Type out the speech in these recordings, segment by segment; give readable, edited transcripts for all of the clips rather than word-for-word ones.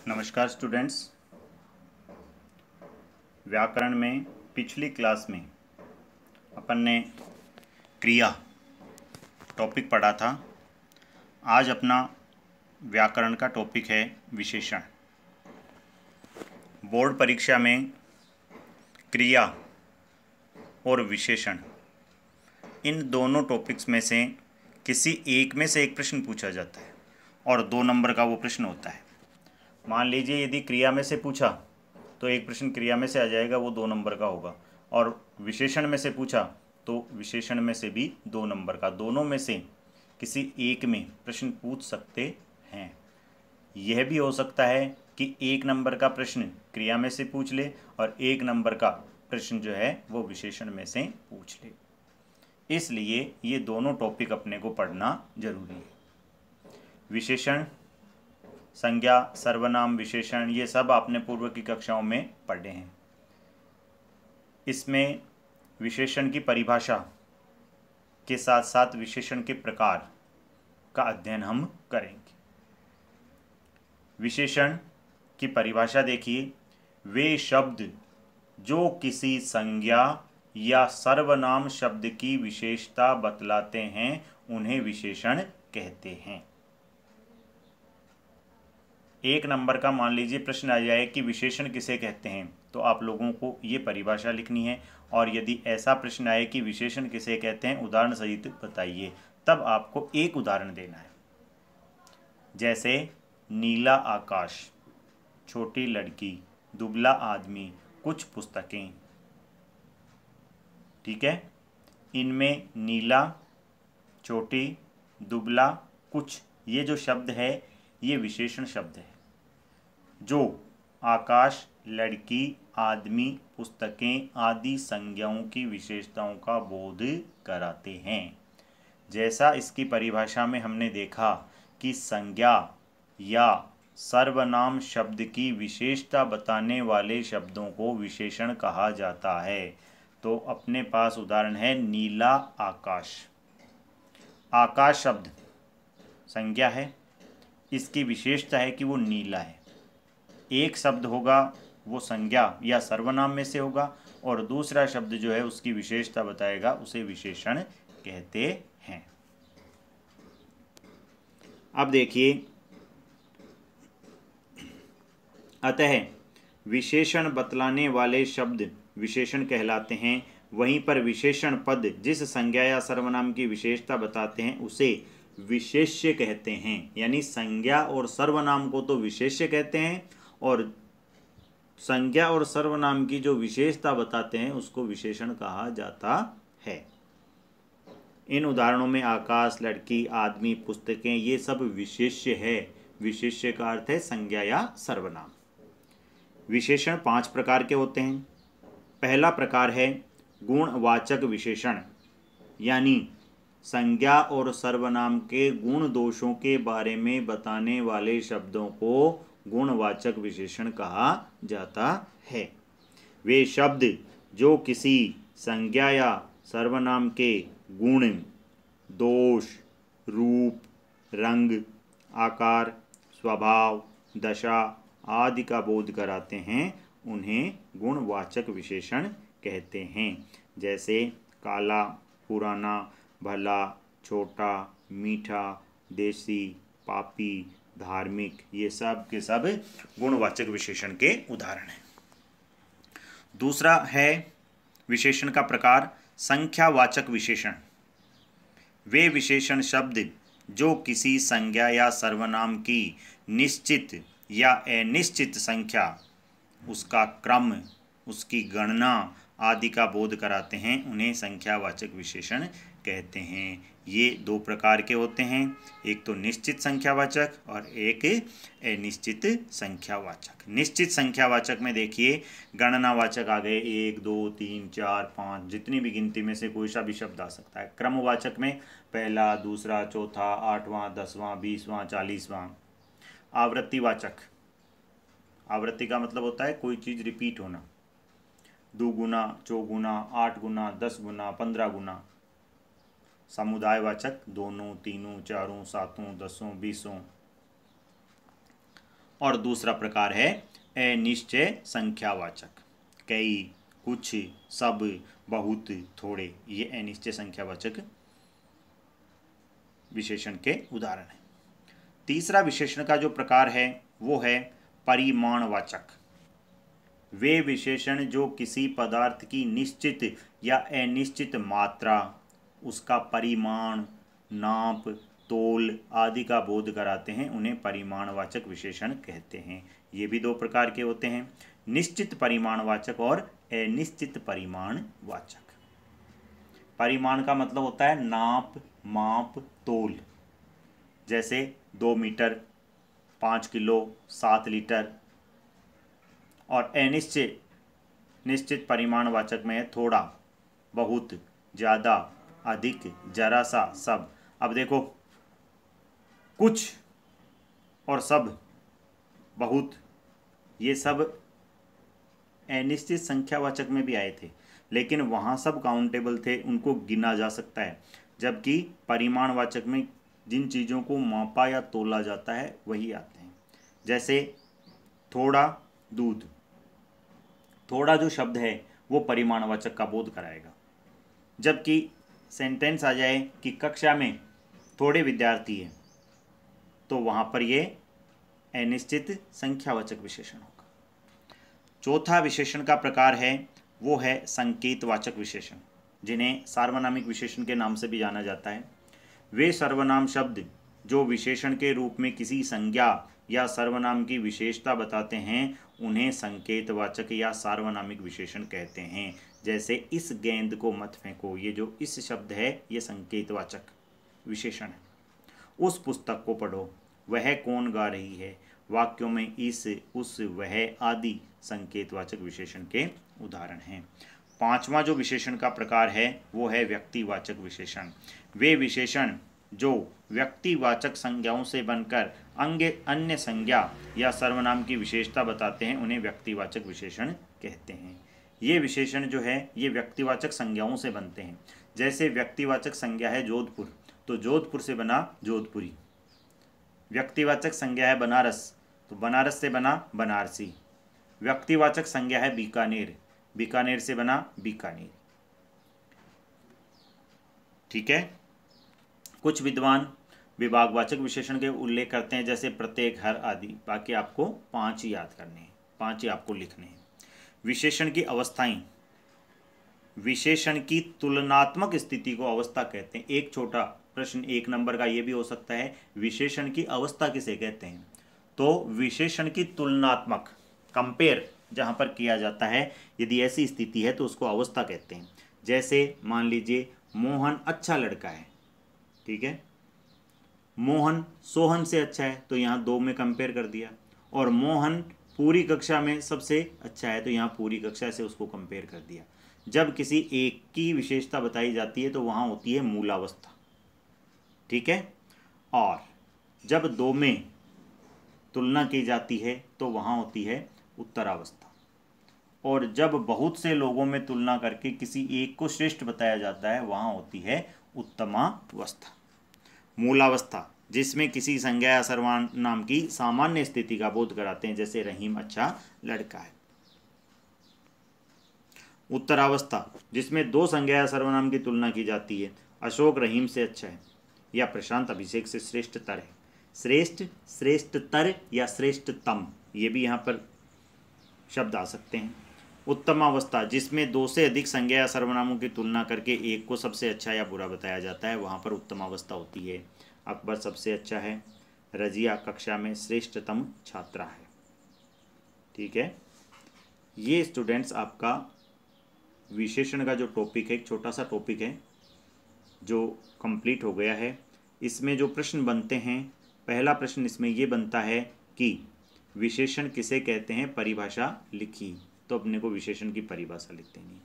नमस्कार स्टूडेंट्स। व्याकरण में पिछली क्लास में अपन ने क्रिया टॉपिक पढ़ा था। आज अपना व्याकरण का टॉपिक है विशेषण। बोर्ड परीक्षा में क्रिया और विशेषण इन दोनों टॉपिक्स में से किसी एक में से एक प्रश्न पूछा जाता है और 2 नंबर का वो प्रश्न होता है। मान लीजिए यदि क्रिया में से पूछा तो एक प्रश्न क्रिया में से आ जाएगा, वो 2 नंबर का होगा, और विशेषण में से पूछा तो विशेषण में से भी 2 नंबर का। दोनों में से किसी एक में प्रश्न पूछ सकते हैं। यह भी हो सकता है कि 1 नंबर का प्रश्न क्रिया में से पूछ ले और 1 नंबर का प्रश्न जो है वो विशेषण में से पूछ ले। इसलिए ये दोनों टॉपिक अपने को पढ़ना जरूरी है। विशेषण, संज्ञा, सर्वनाम, विशेषण, ये सब आपने पूर्व की कक्षाओं में पढ़े हैं। इसमें विशेषण की परिभाषा के साथ साथ विशेषण के प्रकार का अध्ययन हम करेंगे। विशेषण की परिभाषा देखिए, वे शब्द जो किसी संज्ञा या सर्वनाम शब्द की विशेषता बतलाते हैं उन्हें विशेषण कहते हैं। 1 नंबर का मान लीजिए प्रश्न आ जाए कि विशेषण किसे कहते हैं, तो आप लोगों को ये परिभाषा लिखनी है। और यदि ऐसा प्रश्न आए कि विशेषण किसे कहते हैं उदाहरण सहित बताइए, तब आपको एक उदाहरण देना है। जैसे नीला आकाश, छोटी लड़की, दुबला आदमी, कुछ पुस्तकें। ठीक है, इनमें नीला, छोटी, दुबला, कुछ, ये जो शब्द है ये विशेषण शब्द है जो आकाश, लड़की, आदमी, पुस्तकें आदि संज्ञाओं की विशेषताओं का बोध कराते हैं। जैसा इसकी परिभाषा में हमने देखा कि संज्ञा या सर्वनाम शब्द की विशेषता बताने वाले शब्दों को विशेषण कहा जाता है। तो अपने पास उदाहरण है नीला आकाश। आकाश शब्द संज्ञा है, इसकी विशेषता है कि वो नीला है। एक शब्द होगा वो संज्ञा या सर्वनाम में से होगा और दूसरा शब्द जो है उसकी विशेषता बताएगा, उसे विशेषण कहते हैं। अब देखिए, अतः विशेषण बतलाने वाले शब्द विशेषण कहलाते हैं। वहीं पर विशेषण पद जिस संज्ञा या सर्वनाम की विशेषता बताते हैं उसे विशेष्य कहते हैं। यानी संज्ञा और सर्वनाम को तो विशेष्य कहते हैं और संज्ञा और सर्वनाम की जो विशेषता बताते हैं उसको विशेषण कहा जाता है। इन उदाहरणों में आकाश, लड़की, आदमी, पुस्तकें, ये सब विशेष्य है। विशेष्य का अर्थ है संज्ञा या सर्वनाम। विशेषण 5 प्रकार के होते हैं। पहला प्रकार है गुणवाचक विशेषण, यानी संज्ञा और सर्वनाम के गुण दोषों के बारे में बताने वाले शब्दों को गुणवाचक विशेषण कहा जाता है। वे शब्द जो किसी संज्ञा या सर्वनाम के गुण, दोष, रूप, रंग, आकार, स्वभाव, दशा आदि का बोध कराते हैं उन्हें गुणवाचक विशेषण कहते हैं। जैसे काला, पुराना, भला, छोटा, मीठा, देसी, पापी, धार्मिक, ये सब के सब गुणवाचक विशेषण के उदाहरण हैं। दूसरा है विशेषण का प्रकार संख्यावाचक विशेषण। वे विशेषण शब्द जो किसी संज्ञा या सर्वनाम की निश्चित या अनिश्चित संख्या, उसका क्रम, उसकी गणना आदि का बोध कराते हैं उन्हें संख्यावाचक विशेषण कहते हैं। ये 2 प्रकार के होते हैं, एक तो निश्चित संख्यावाचक और एक अनिश्चित संख्यावाचक। निश्चित संख्यावाचक में देखिए गणनावाचक आ गए 1, 2, 3, 4, 5, जितनी भी गिनती में से कोई सा भी शब्द आ सकता है। क्रमवाचक में पहला, दूसरा, चौथा, 8वां, 10वां, 20वां, 40वां। आवृत्तिवाचक, आवृत्ति का मतलब होता है कोई चीज़ रिपीट होना, 2 गुना, 4 गुना, 8 गुना, 10 गुना, 15 गुना। समुदायवाचक दोनों, तीनों, चारों, सातों, 10, 20। और दूसरा प्रकार है अनिश्चय संख्यावाचक। कई, कुछ, सब, बहुत, थोड़े, ये अनिश्चय संख्यावाचक विशेषण के उदाहरण हैं। तीसरा विशेषण का जो प्रकार है वो है परिमाणवाचक। वे विशेषण जो किसी पदार्थ की निश्चित या अनिश्चित मात्रा, उसका परिमाण, नाप, तोल आदि का बोध कराते हैं, उन्हें परिमाणवाचक विशेषण कहते हैं। ये भी दो प्रकार के होते हैं, निश्चित परिमाणवाचक और अनिश्चित परिमाणवाचक। परिमाण का मतलब होता है नाप, माप, तोल, जैसे 2 मीटर, 5 किलो, 7 लीटर। और अनिश्चित, निश्चित परिमाणवाचक में है थोड़ा, बहुत, ज़्यादा, अधिक, जरा सा, सब। अब देखो, कुछ और सब, बहुत, ये सब अनिश्चित संख्यावाचक में भी आए थे, लेकिन वहाँ सब काउंटेबल थे, उनको गिना जा सकता है। जबकि परिमाणवाचक में जिन चीज़ों को मापा या तोला जाता है वही आते हैं। जैसे थोड़ा दूध, थोड़ा जो शब्द है वो परिमाणवाचक का बोध कराएगा। जबकि सेंटेंस आ जाए कि कक्षा में थोड़े विद्यार्थी हैं, तो वहाँ पर ये अनिश्चित संख्यावाचक विशेषण होगा। चौथा विशेषण का प्रकार है वो है संकेतवाचक विशेषण, जिन्हें सार्वनामिक विशेषण के नाम से भी जाना जाता है। वे सर्वनाम शब्द जो विशेषण के रूप में किसी संज्ञा या सर्वनाम की विशेषता बताते हैं, उन्हें संकेतवाचक या सार्वनामिक विशेषण कहते हैं। जैसे इस गेंद को मत फेंको, ये जो इस शब्द है ये संकेतवाचक विशेषण है। उस पुस्तक को पढ़ो, वह कौन गा रही है, वाक्यों में इस, उस, वह आदि संकेतवाचक विशेषण के उदाहरण हैं। पांचवा जो विशेषण का प्रकार है वो है व्यक्तिवाचक विशेषण। वे विशेषण जो व्यक्तिवाचक संज्ञाओं से बनकर अन्य संज्ञा या सर्वनाम की विशेषता बताते हैं, उन्हें व्यक्तिवाचक विशेषण कहते हैं। ये विशेषण जो है ये व्यक्तिवाचक संज्ञाओं से बनते हैं। जैसे व्यक्तिवाचक संज्ञा है जोधपुर, तो जोधपुर से बना जोधपुरी। व्यक्तिवाचक संज्ञा है बनारस, तो बनारस से बना बनारसी। व्यक्तिवाचक संज्ञा है बीकानेर, बीकानेर से बना बीकानेर। ठीक है। कुछ विद्वान विभागवाचक विशेषण के उल्लेख करते हैं, जैसे प्रत्येक, हर आदि। बाकी आपको 5 ही याद करने हैं, 5 ही आपको लिखने हैं। विशेषण की अवस्थाएं, विशेषण की तुलनात्मक स्थिति को अवस्था कहते हैं। एक छोटा प्रश्न 1 नंबर का ये भी हो सकता है, विशेषण की अवस्था किसे कहते हैं? तो विशेषण की तुलनात्मक, कंपेयर जहाँ पर किया जाता है, यदि ऐसी स्थिति है तो उसको अवस्था कहते हैं। जैसे मान लीजिए मोहन अच्छा लड़का है, ठीक है, मोहन सोहन से अच्छा है, तो यहाँ 2 में कंपेयर कर दिया। और मोहन पूरी कक्षा में सबसे अच्छा है, तो यहाँ पूरी कक्षा से उसको कंपेयर कर दिया। जब किसी एक की विशेषता बताई जाती है तो वहाँ होती है मूलावस्था, ठीक है। और जब 2 में तुलना की जाती है तो वहाँ होती है उत्तरावस्था। और जब बहुत से लोगों में तुलना करके किसी एक को श्रेष्ठ बताया जाता है, वहाँ होती है उत्तमावस्था। मूलावस्था जिसमें किसी संज्ञा या सर्वनाम की सामान्य स्थिति का बोध कराते हैं, जैसे रहीम अच्छा लड़का है। उत्तरावस्था जिसमें 2 संज्ञा या सर्वनाम की तुलना की जाती है, अशोक रहीम से अच्छा है, या प्रशांत अभिषेक से श्रेष्ठतर है। श्रेष्ठ, श्रेष्ठतर या श्रेष्ठतम, ये भी यहाँ पर शब्द आ सकते हैं। उत्तमावस्था जिसमें 2 से अधिक संज्ञा या सर्वनामों की तुलना करके एक को सबसे अच्छा या बुरा बताया जाता है, वहाँ पर उत्तमावस्था होती है। अकबर सबसे अच्छा है, रजिया कक्षा में श्रेष्ठतम छात्रा है। ठीक है। ये स्टूडेंट्स आपका विशेषण का जो टॉपिक है, एक छोटा सा टॉपिक है जो कंप्लीट हो गया है। इसमें जो प्रश्न बनते हैं, पहला प्रश्न इसमें ये बनता है कि विशेषण किसे कहते हैं, परिभाषा लिखी। तो अपने को विशेषण की परिभाषा लिख देनी।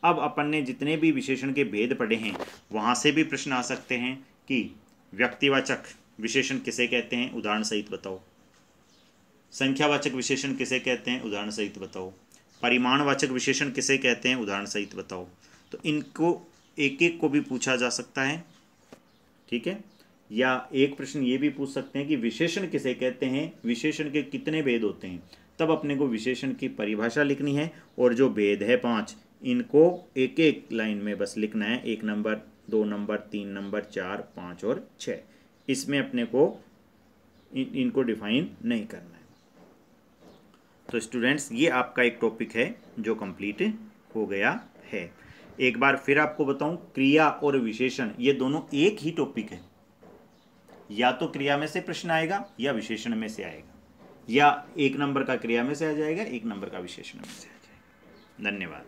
अब अपन ने जितने भी विशेषण के भेद पढ़े हैं वहाँ से भी प्रश्न आ सकते हैं कि व्यक्तिवाचक विशेषण किसे कहते हैं, उदाहरण सहित बताओ। संख्यावाचक विशेषण किसे कहते हैं, उदाहरण सहित बताओ। परिमाणवाचक विशेषण किसे कहते हैं, उदाहरण सहित बताओ। तो इनको एक एक को भी पूछा जा सकता है। ठीक है। या एक प्रश्न ये भी पूछ सकते हैं कि विशेषण किसे कहते हैं, विशेषण के कितने भेद होते हैं। तब अपने को विशेषण की परिभाषा लिखनी है और जो भेद है 5 इनको एक एक लाइन में बस लिखना है, 1 नंबर, 2 नंबर, 3 नंबर, 4, 5 और 6। इसमें अपने को इनको डिफाइन नहीं करना है। तो स्टूडेंट्स ये आपका एक टॉपिक है जो कंप्लीट हो गया है। एक बार फिर आपको बताऊं, क्रिया और विशेषण ये दोनों एक ही टॉपिक है। या तो क्रिया में से प्रश्न आएगा या विशेषण में से आएगा, या 1 नंबर का क्रिया में से आ जाएगा, 1 नंबर का विशेषण में से आ जाएगा। धन्यवाद।